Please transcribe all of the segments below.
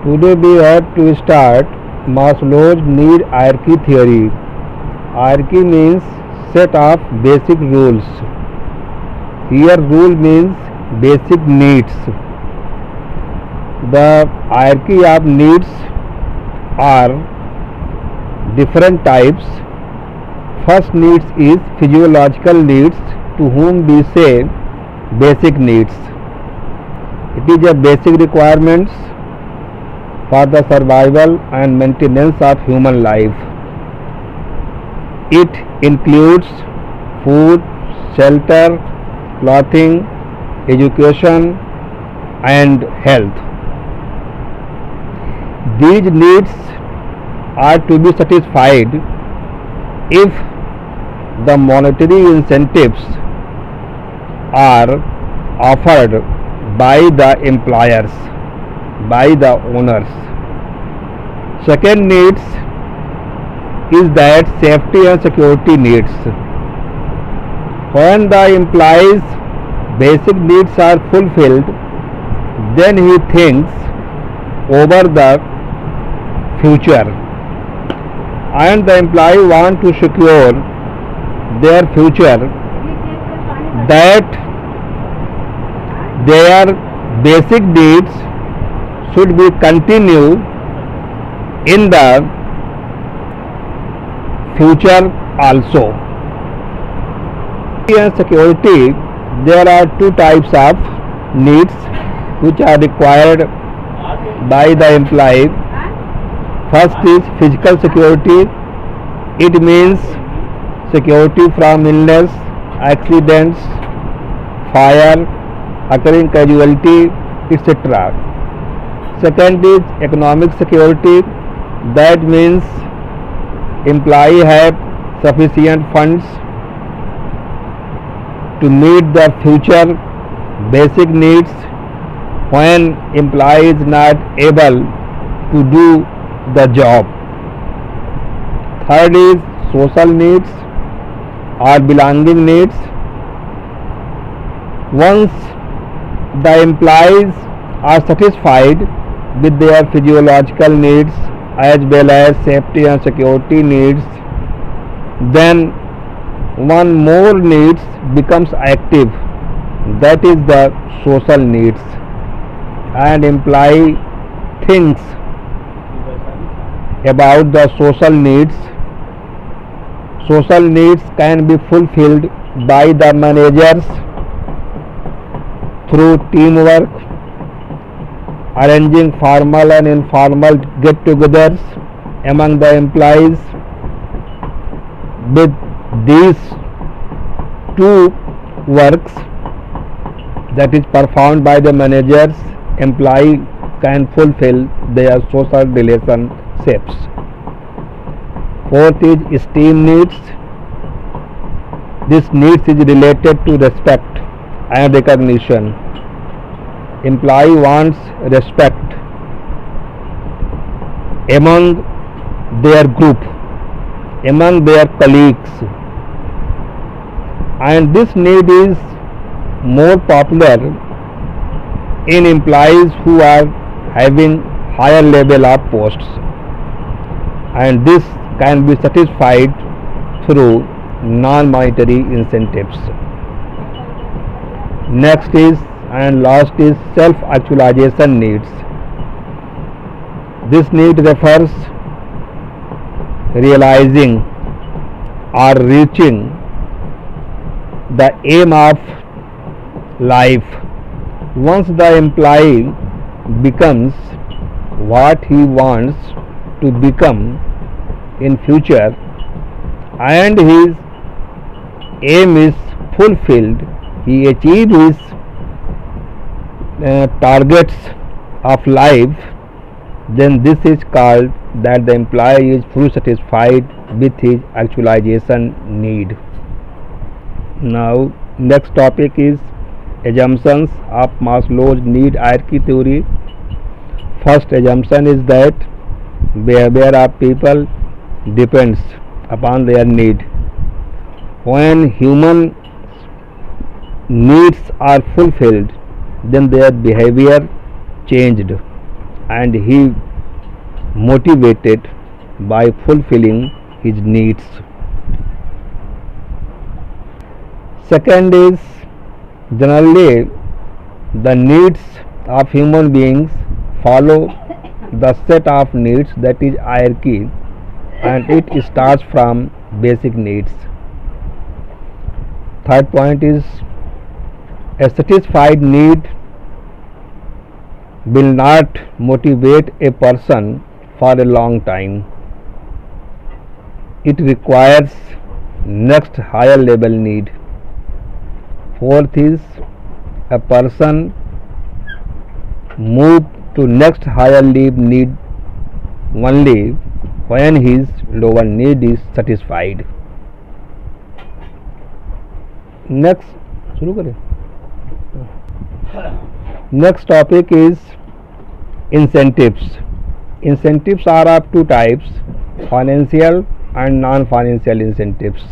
Today we have to start Maslow's need hierarchy theory. Hierarchy means set of basic rules. Here rule means basic needs. The hierarchy of needs are different types. First needs is physiological needs, to whom we say basic needs. It is a basic requirements for the survival and maintenance of human life. It includes food, shelter, clothing, education and health. These needs are to be satisfied if the monetary incentives are offered by the employers, by the owners. Second needs is that safety and security needs. When the employee's basic needs are fulfilled, then he thinks over the future, and the employee want to secure their future, that their basic needs should be continued in the future also. And security, there are two types of needs which are required by the employee. First is physical security. It means security from illness, accidents, fire, occurring casualty, etc. Second is economic security. That means employee have sufficient funds to meet the future basic needs when employee is not able to do the job. Third is social needs or belonging needs. Once the employees are satisfied with their physiological needs as well as safety and security needs, then one more needs becomes active, that is the social needs, and employee thinks about the social needs. Social needs can be fulfilled by the managers through teamwork, arranging formal and informal get-togethers among the employees. With these two works that is performed by the managers, employee can fulfill their social relationships. Fourth is esteem needs. This needs is related to respect and recognition. Employee wants respect among their group, among their colleagues, and this need is more popular in employees who are having higher level of posts, and this can be satisfied through non-monetary incentives. Next is and last is self-actualization needs. This need refers realizing or reaching the aim of life. Once the employee becomes what he wants to become in future and his aim is fulfilled, he achieves his targets of life, then this is called that the employee is fully satisfied with his actualization need. Now next topic is assumptions of Maslow's need hierarchy theory. First assumption is that behavior of people depends upon their need. When human needs are fulfilled, then their behavior changed and he motivated by fulfilling his needs. Second is, generally the needs of human beings follow the set of needs, that is hierarchy, and it starts from basic needs. Third point is, a satisfied need will not motivate a person for a long time. It requires next higher level need. Fourth is, a person move to next higher level need only when his lower need is satisfied. Next, शुरू करें. Next topic is incentives. Incentives are of two types: financial and non-financial incentives.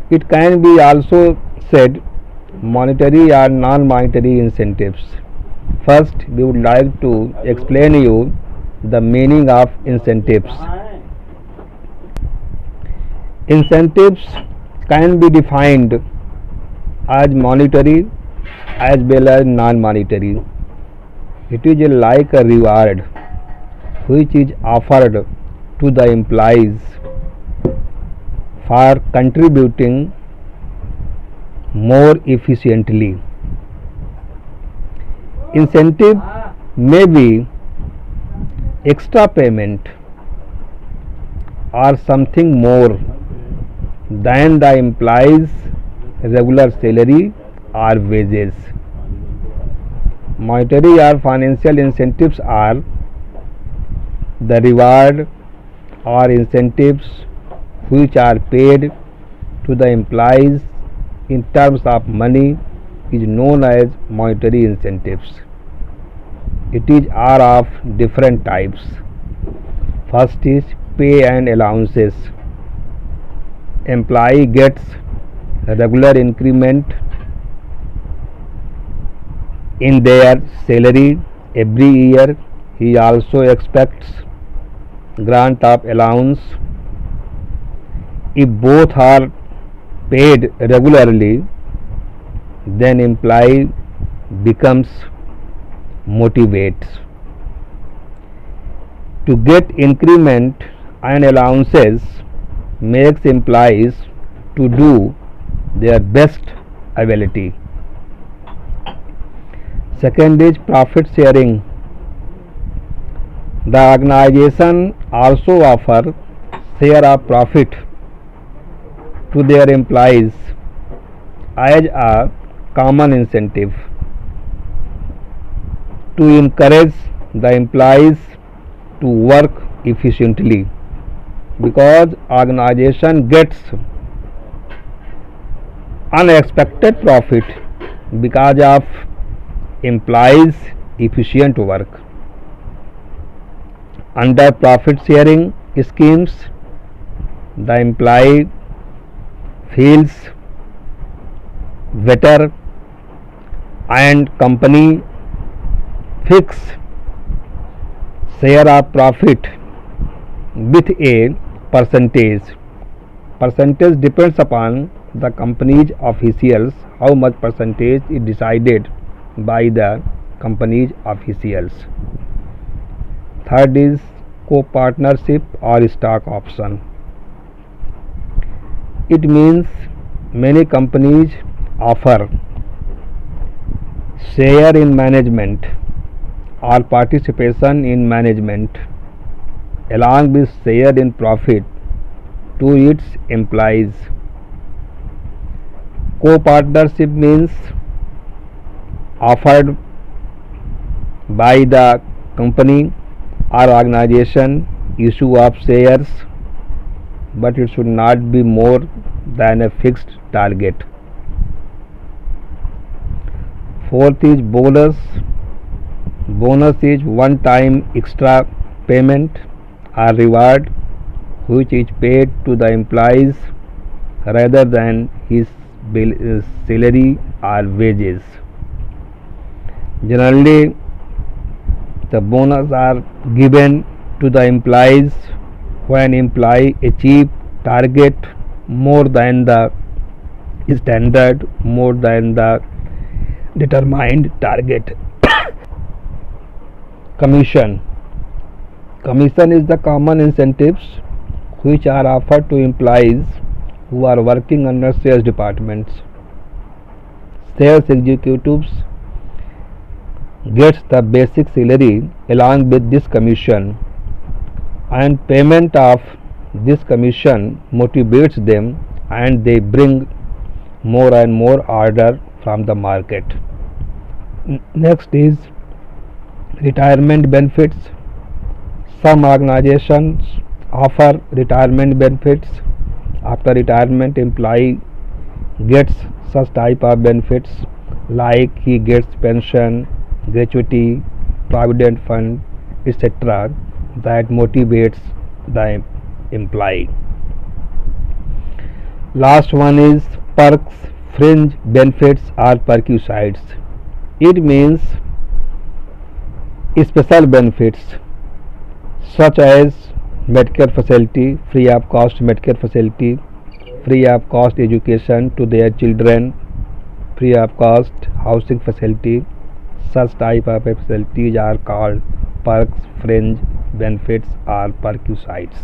It can be also said monetary or non-monetary incentives. First, we would like to explain you the meaning of incentives. Incentives can be defined as monetary as well as non-monetary. It is like a reward which is offered to the employees for contributing more efficiently. Incentive may be extra payment or something more than the employee's regular salary or wages. Monetary or financial incentives are the reward or incentives which are paid to the employees in terms of money is known as monetary incentives. It is are of different types. First is pay and allowances. Employee gets a regular increment in their salary every year. He also expects grant of allowance. If both are paid regularly, then employee becomes motivates. To get increment and allowances makes employees to do their best ability. Second is profit sharing. The organization also offer share of profit to their employees as a common incentive to encourage the employees to work efficiently, because organization gets unexpected profit because of employees efficient work. Under profit sharing schemes, the employee feels better and company fix share of profit with a percentage. Percentage depends upon the company's officials, how much percentage is decided by the company's officials. Third is co-partnership or stock option. It means many companies offer share in management or participation in management along with share in profit to its employees. Co-partnership means offered by the company or organization issue of shares, but it should not be more than a fixed target. Fourth is bonus. Bonus is one time extra payment or reward which is paid to the employees rather than his salary or wages. Generally, The bonus are given to the employees when employee achieve target more than the standard, more than the determined target. Commission. Commission is the common incentives which are offered to employees who are working under sales departments. Sales executives gets the basic salary along with this commission, and payment of this commission motivates them and they bring more and more order from the market. Next is retirement benefits. Some organizations offer retirement benefits. After retirement, employee gets such type of benefits like he gets pension, gratuity, provident fund, etc. that motivates the employee. Last one is perks, fringe benefits or perquisites. It means special benefits such as Medicare facility, free of cost Medicare facility, free of cost education to their children, free of cost housing facility. Such type of facilities are called perks, fringe benefits or perquisites.